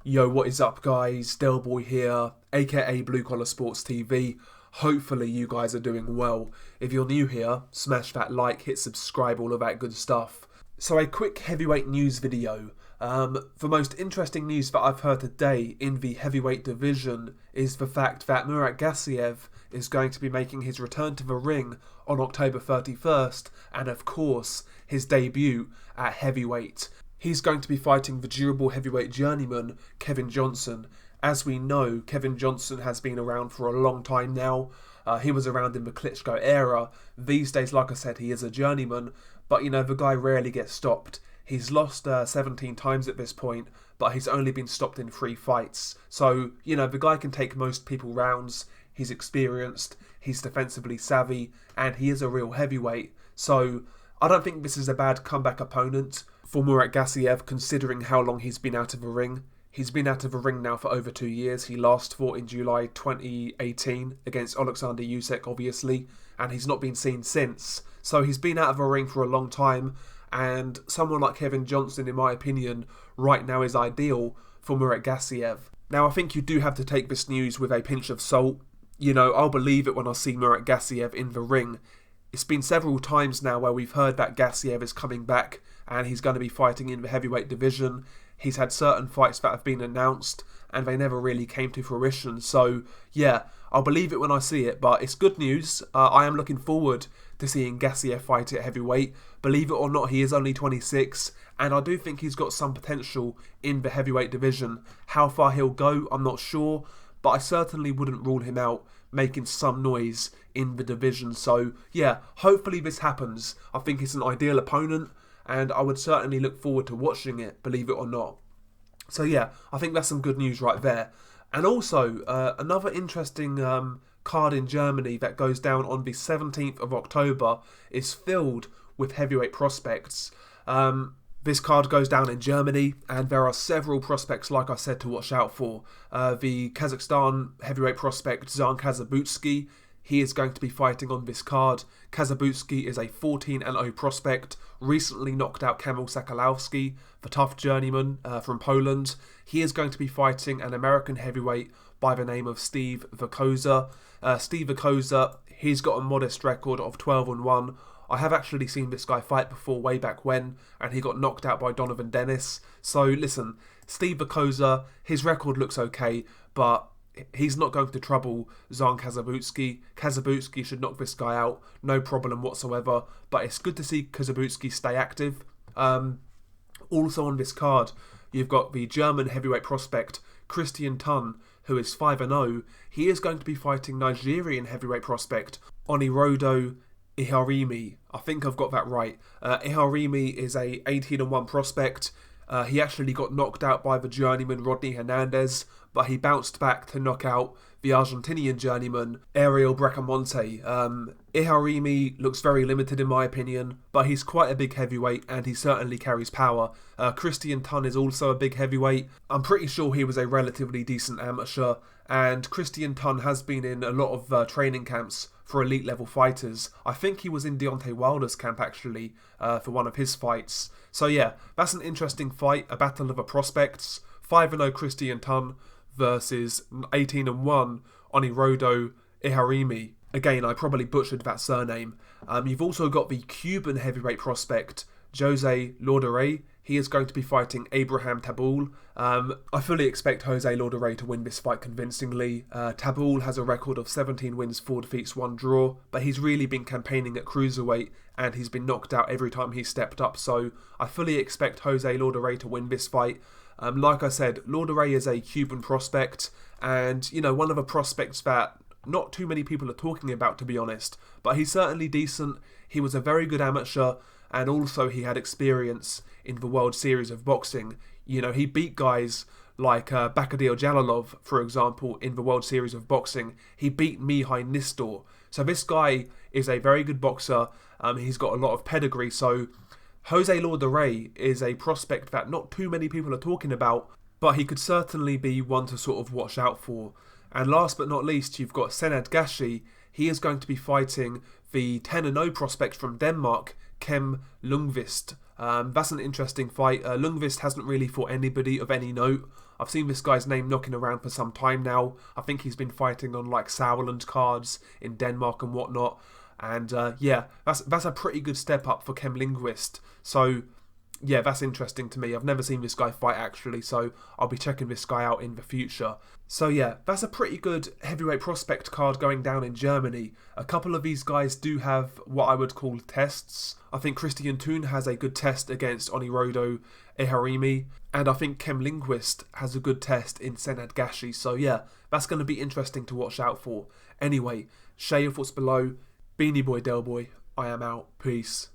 Yo, what is up guys? Delboy here, aka Blue Collar Sports TV. Hopefully you guys are doing well. If you're new here, smash that like, hit subscribe, all of that good stuff. So a quick heavyweight news video. The most interesting news that I've heard today in the heavyweight division is the fact that Murat Gassiev is going to be making his return to the ring on October 31st, and of course his debut at heavyweight. He's going to be fighting the durable heavyweight journeyman, Kevin Johnson. As we know, Kevin Johnson has been around for a long time now. He was around in the Klitschko era. These days, like I said, he is a journeyman, but the guy rarely gets stopped. He's lost 17 times at this point, but he's only been stopped in 3 fights. So, the guy can take most people rounds. He's experienced, he's defensively savvy, and he is a real heavyweight. So, I don't think this is a bad comeback opponent for Murat Gassiev, considering how long he's been out of the ring. He's been out of the ring now for over 2 years. He last fought in July 2018 against Alexander Usyk, obviously, and he's not been seen since. So he's been out of the ring for a long time, and someone like Kevin Johnson, in my opinion, right now is ideal for Murat Gassiev. Now, I think you do have to take this news with a pinch of salt. I'll believe it when I see Murat Gassiev in the ring. It's been several times now where we've heard that Gassiev is coming back and he's going to be fighting in the heavyweight division. He's had certain fights that have been announced and they never really came to fruition. So, yeah, I'll believe it when I see it, but it's good news. I am looking forward to seeing Gassiev fight at heavyweight. Believe it or not, he is only 26, and I do think he's got some potential in the heavyweight division. How far he'll go, I'm not sure, but I certainly wouldn't rule him out making some noise in the division. So, yeah, hopefully this happens. I think it's an ideal opponent, and I would certainly look forward to watching it, believe it or not. So yeah, I think that's some good news right there. And also, another interesting card in Germany that goes down on the 17th of October is filled with heavyweight prospects. This card goes down in Germany, and there are several prospects, like I said, to watch out for. The Kazakhstan heavyweight prospect Zan Kazabutsuki, he is going to be fighting on this card. Kazabutsuki is a 14-0 prospect, recently knocked out Kamil Sakalowski, the tough journeyman from Poland. He is going to be fighting an American heavyweight by the name of Steve Vakoza. Steve Vakoza, he's got a modest record of 12-1. I have actually seen this guy fight before way back when, and he got knocked out by Donovan Dennis. So listen, Steve Vakoza, his record looks okay, but he's not going to trouble Zan Kazabutsuki. Kazabutsuki should knock this guy out, no problem whatsoever. But it's good to see Kazabutsuki stay active. Also on this card, you've got the German heavyweight prospect Christian Tunne, who is 5-0. He is going to be fighting Nigerian heavyweight prospect Onirodo Iharimi. I think I've got that right. Iharimi is a 18-1 prospect. He actually got knocked out by the journeyman Rodney Hernandez, but he bounced back to knock out the Argentinian journeyman Ariel Bracamonte. Iharimi looks very limited in my opinion, but he's quite a big heavyweight and he certainly carries power. Christian Tunne is also a big heavyweight. I'm pretty sure he was a relatively decent amateur, and Christian Tunne has been in a lot of training camps for elite level fighters. I think he was in Deontay Wilder's camp actually for one of his fights. So yeah, that's an interesting fight, a battle of the prospects. 5-0 Christian Tunne versus 18-1 Onirodo Iharimi. Again, I probably butchered that surname. You've also got the Cuban heavyweight prospect Jose Lauderay. He is going to be fighting Abraham Tabul. I fully expect Jose Lauderay to win this fight convincingly. Tabul has a record of 17 wins, 4 defeats, 1 draw, but he's really been campaigning at cruiserweight and he's been knocked out every time he's stepped up, so I fully expect Jose Lauderay to win this fight. Like I said, Lauderay is a Cuban prospect, and one of the prospects that not too many people are talking about, to be honest, but he's certainly decent. He was a very good amateur, and also he had experience in the World Series of Boxing. He beat guys like Bakadir Jalalov, for example, in the World Series of Boxing. He beat Mihai Nistor. So this guy is a very good boxer. He's got a lot of pedigree. So Jose Lauderay is a prospect that not too many people are talking about, but he could certainly be one to sort of watch out for. And last but not least, you've got Senad Gashi. He is going to be fighting the 10-0 prospect from Denmark, Kem Lundqvist. That's an interesting fight. Lundqvist hasn't really fought anybody of any note. I've seen this guy's name knocking around for some time now. I think he's been fighting on like Sauerland cards in Denmark and whatnot. And yeah, that's a pretty good step up for Kem Linguist. So yeah, that's interesting to me. I've never seen this guy fight actually, so I'll be checking this guy out in the future. So yeah, that's a pretty good heavyweight prospect card going down in Germany. A couple of these guys do have what I would call tests. I think Christian Tunne has a good test against Onirodo Eharimi, and I think Kem Linguist has a good test in Senad Gashi. So yeah, that's going to be interesting to watch out for. Anyway, share your thoughts below. Beanie Boy Del Boy, I am out. Peace.